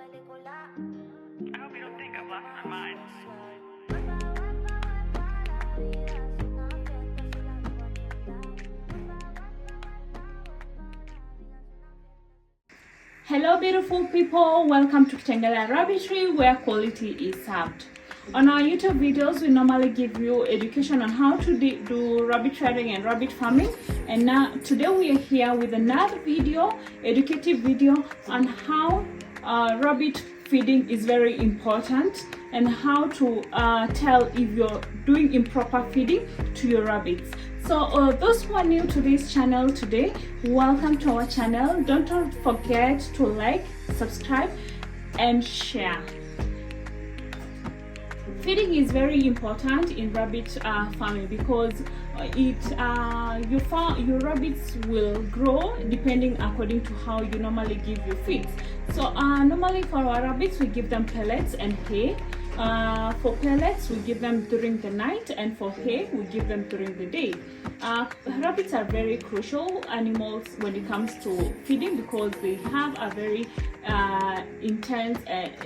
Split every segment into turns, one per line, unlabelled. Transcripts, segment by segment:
I hope you don't think I've lost my mind.
Hello beautiful people, welcome to Kitengela Rabbitry, where quality is served. On our YouTube videos, we normally give you education on how to do rabbit rearing and rabbit farming, and now today we are here with another video, educative video on how rabbit feeding is very important and how to tell if you're doing improper feeding to your rabbits. So those who are new to this channel today, welcome to our channel. Don't forget to like, subscribe and share. Feeding is very important in rabbit farming because your rabbits will grow depending according to how you normally give your feeds. So normally for our rabbits we give them pellets and hay. For pellets we give them during the night, and for hay we give them during the day. Rabbits are very crucial animals when it comes to feeding because they have a very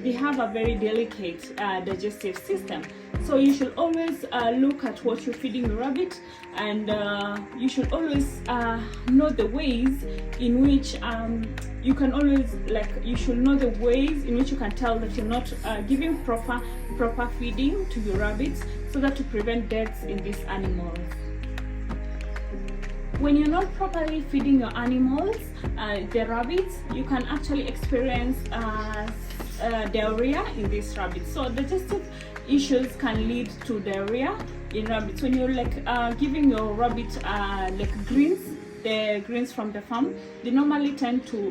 they have a very delicate digestive system. So you should always look at what you're feeding your rabbit, and you should always know the ways in which you can always, you should know the ways in which you can tell that you're not giving proper feeding to your rabbits, so that to prevent deaths in these animals. When you're not properly feeding your animals, the rabbits, you can actually experience diarrhea in these rabbits. So digestive issues can lead to diarrhea in rabbits. When you're giving your rabbit greens, the greens from the farm, they normally tend to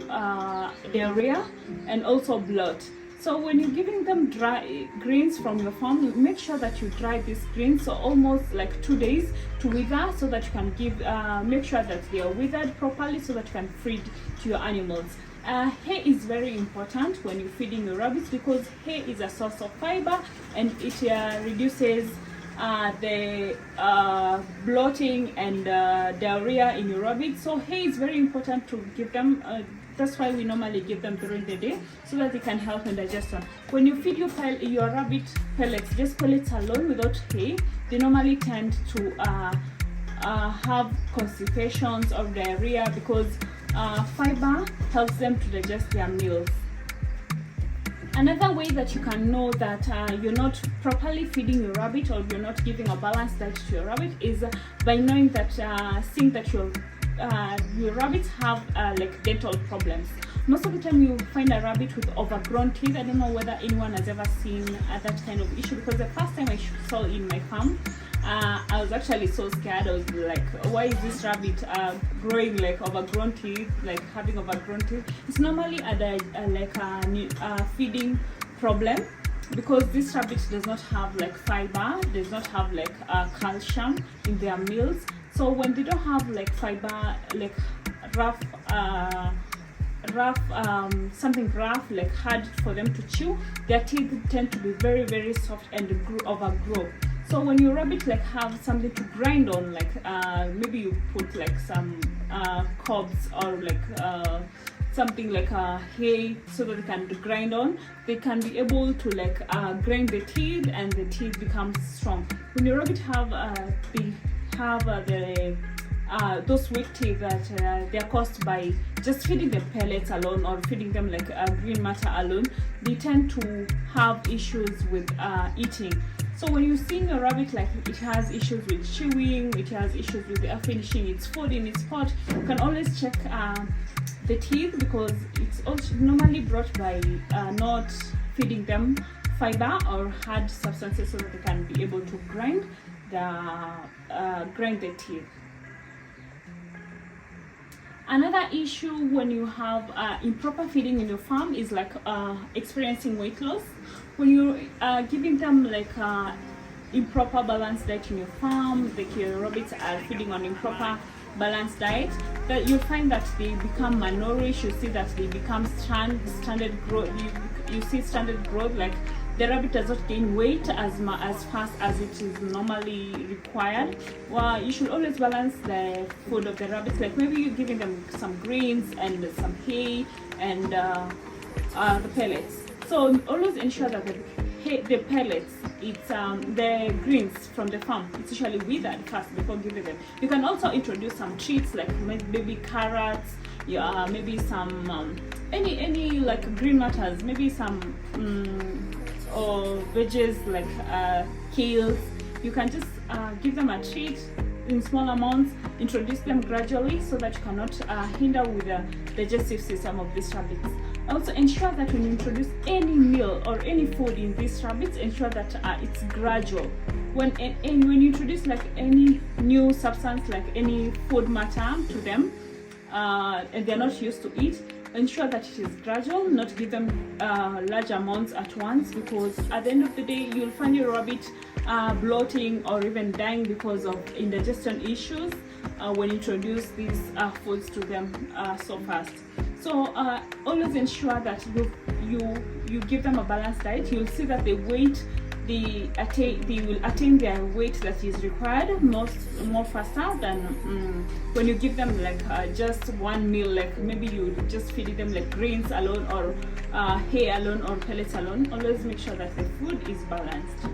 diarrhea and also bloat. So when you're giving them dry greens from your farm, make sure that you dry these greens, so almost 2 days to wither, so that you can give make sure that they are withered properly, so that you can feed to your animals. Hay is very important when you're feeding your rabbits because hay is a source of fiber, and it reduces the bloating and diarrhea in your rabbits. So hay is very important to give them. That's why we normally give them during the day, so that they can help in digestion. When you feed your rabbit pellets, just pellets alone without hay, they normally tend to have constipations or diarrhea because fiber helps them to digest their meals. Another way that you can know that you're not properly feeding your rabbit, or you're not giving a balanced diet to your rabbit, is by knowing that, seeing that your rabbits have dental problems. Most of the time you find a rabbit with overgrown teeth. I don't know whether anyone has ever seen that kind of issue, because the first time I saw in my farm, I was actually so scared. I was like, why is this rabbit growing overgrown teeth, having overgrown teeth? It's normally a feeding problem, because this rabbit does not have fiber, does not have calcium in their meals. So when they don't have fiber, something rough, hard for them to chew, their teeth tend to be very, very soft and overgrow. So when your rabbit have something to grind on, maybe you put some cobs or something hay, so that they can grind on, they can be able to grind the teeth, and the teeth become strong. When your rabbit have those weak teeth that they are caused by just feeding them pellets alone, or feeding them green matter alone, they tend to have issues with eating. So when you're seeing a rabbit it has issues with chewing, it has issues with finishing its food in its pot, you can always check the teeth, because it's also normally brought by not feeding them fiber or hard substances, so that they can be able to grind the teeth. Another issue when you have improper feeding in your farm is experiencing weight loss. When you're giving them improper balanced diet in your farm, your rabbits are feeding on improper balanced diet, that you find that they become malnourished. You see that they become stunted growth. You see stunted growth, the rabbit does not gain weight as fast as it is normally required. Well, you should always balance the food of the rabbits, maybe you're giving them some greens and some hay and the pellets. So always ensure that the pellets, it's the greens from the farm, it's usually withered first before giving them. You can also introduce some treats like maybe carrots, maybe some any like green matters, maybe some or veggies like kales. You can just give them a treat in small amounts, introduce them gradually so that you cannot hinder with the digestive system of these rabbits. Also ensure that when you introduce any meal or any food in these rabbits, ensure that it's gradual. When you introduce like any new substance, like any food matter to them, and they're not used to it, ensure that it is gradual, not give them large amounts at once, because at the end of the day you'll find your rabbit bloating or even dying because of indigestion issues when you introduce these foods to them so fast. So always ensure that you give them a balanced diet. You'll see that they will attain their weight that is required more faster than when you give them like just one meal, like maybe you just feed them like grains alone or hay alone or pellets alone. Always make sure that the food is balanced.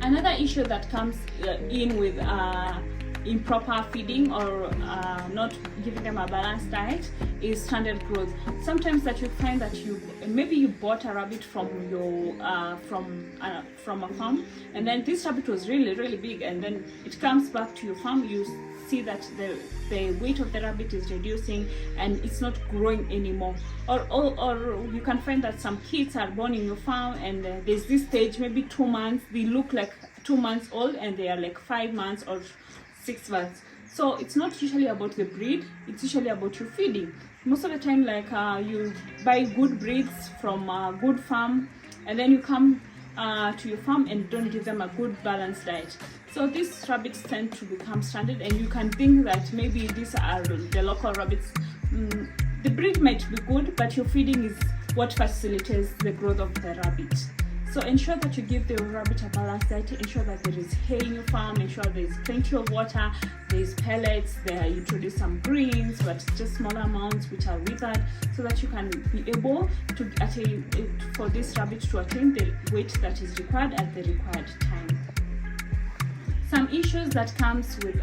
Another issue that comes in with improper feeding or not giving them a balanced diet is stunted growth. Sometimes that you find that you bought a rabbit from your from a farm, and then this rabbit was really big, and then it comes back to your farm. You see that the weight of the rabbit is reducing and it's not growing anymore. Or you can find that some kids are born in your farm, and there's this stage, maybe 2 months, they look like 2 months old and they are like 5 months or 6 months. So it's not usually about the breed, it's usually about your feeding. Most of the time, like you buy good breeds from a good farm, and then you come to your farm and don't give them a good balanced diet. So these rabbits tend to become stranded, and you can think that maybe these are the local rabbits. The breed might be good, but your feeding is what facilitates the growth of the rabbit. So ensure that you give the rabbit a balanced diet. Ensure that there is hay in your farm. Ensure there is plenty of water. There is pellets. There you introduce some greens, but just small amounts which are withered, so that you can be able to attain for this rabbit to attain the weight that is required at the required time. Some issues that comes with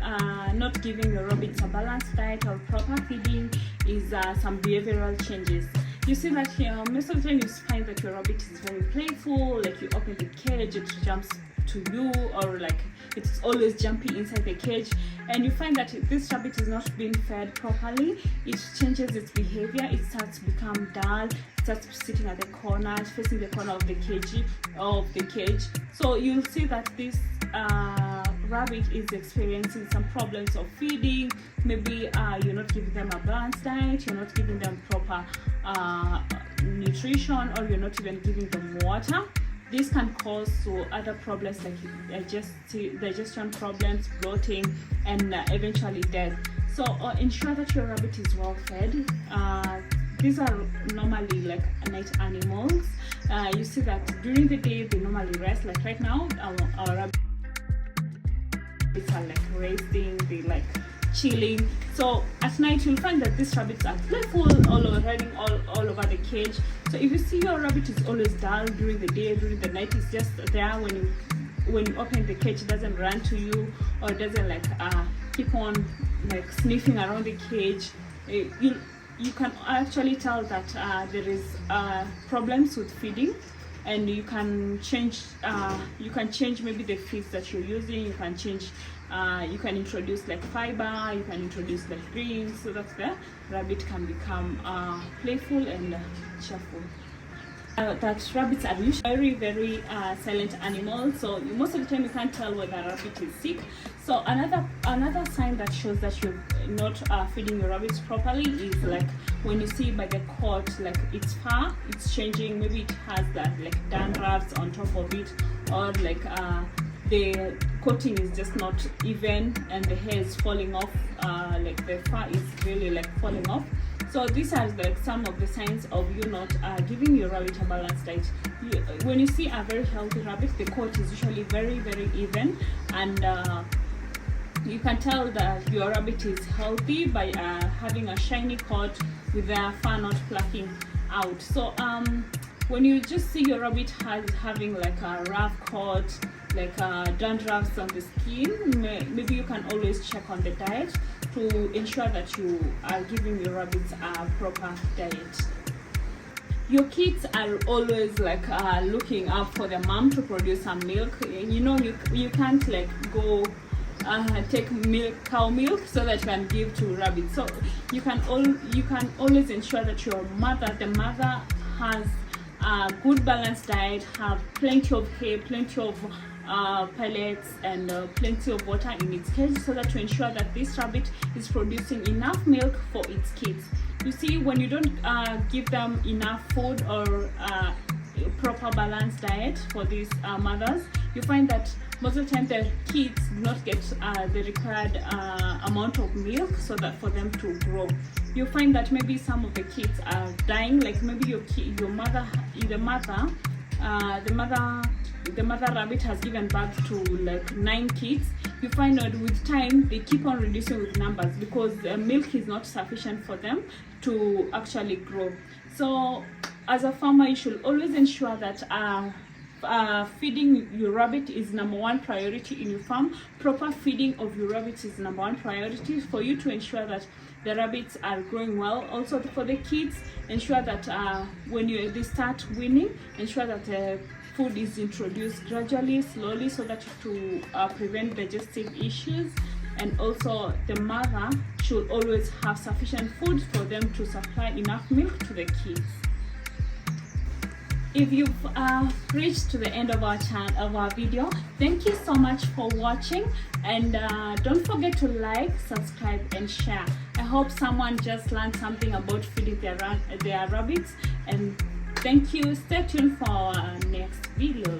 not giving your rabbits a balanced diet or proper feeding is some behavioral changes. You see that most of the time you find that your rabbit is very playful, like you open the cage, it jumps to you, or like it's always jumping inside the cage, and you find that this rabbit is not being fed properly. It changes its behavior, it starts to become dull, it starts sitting at the corner, facing the corner of the cage. So you'll see that this rabbit is experiencing some problems of feeding. Maybe you're not giving them a balanced diet, you're not giving them proper nutrition, or you're not even giving them water. This can cause other problems like digestion problems, bloating, and eventually death. So ensure that your rabbit is well fed. These are normally like night animals. You see that during the day they normally rest. Like right now, our rabbits are like resting, they like chilling. So at night you'll find that these rabbits are playful, running all over the cage. So if you see your rabbit is always dull during the day, during the night it's just there, when you open the cage it doesn't run to you, or it doesn't like keep on like sniffing around the cage, you can actually tell that there is problems with feeding. And you can change maybe the feeds that you're using. You can change you can introduce like fiber, you can introduce like greens, so that the rabbit can become playful and cheerful. That rabbits are usually very silent animals, so most of the time you can't tell whether a rabbit is sick. So another sign that shows that you're not feeding your rabbits properly is like when you see by the coat, like its fur, it's changing. Maybe it has that like dandruffs on top of it, or like the coating is just not even and the hair is falling off, like the fur is really like falling off. So these are like some of the signs of you not giving your rabbit a balanced diet. When you see a very healthy rabbit, the coat is usually very even, and you can tell that your rabbit is healthy by having a shiny coat with their fur not plucking out. So when you just see your rabbit having like a rough coat, like dandruffs on the skin, maybe you can always check on the diet to ensure that you are giving your rabbits a proper diet. Your kids are always like looking up for the mom to produce some milk. You know, you can't like go take cow milk so that you can give to rabbits. So you can always ensure that the mother has a good balanced diet, have plenty of hay, plenty of pellets, and plenty of water in its cage, so that to ensure that this rabbit is producing enough milk for its kids. You see, when you don't give them enough food or proper balanced diet for these mothers, you find that most of the time the kids do not get the required amount of milk so that for them to grow. You find that maybe some of the kids are dying, like maybe the mother rabbit has given birth to like 9 kids. You find that with time they keep on reducing with numbers because milk is not sufficient for them to actually grow. So as a farmer, you should always ensure that feeding your rabbit is #1 priority in your farm. Proper feeding of your rabbits is #1 priority for you to ensure that the rabbits are growing well. Also for the kids, ensure that when they start weaning, ensure that food is introduced gradually, slowly, so that to prevent digestive issues. And also the mother should always have sufficient food for them to supply enough milk to the kids. If you've reached to the end of our video, thank you so much for watching, and don't forget to like, subscribe, and share. I hope someone just learned something about feeding their rabbits, and thank you. Stay tuned for our next video.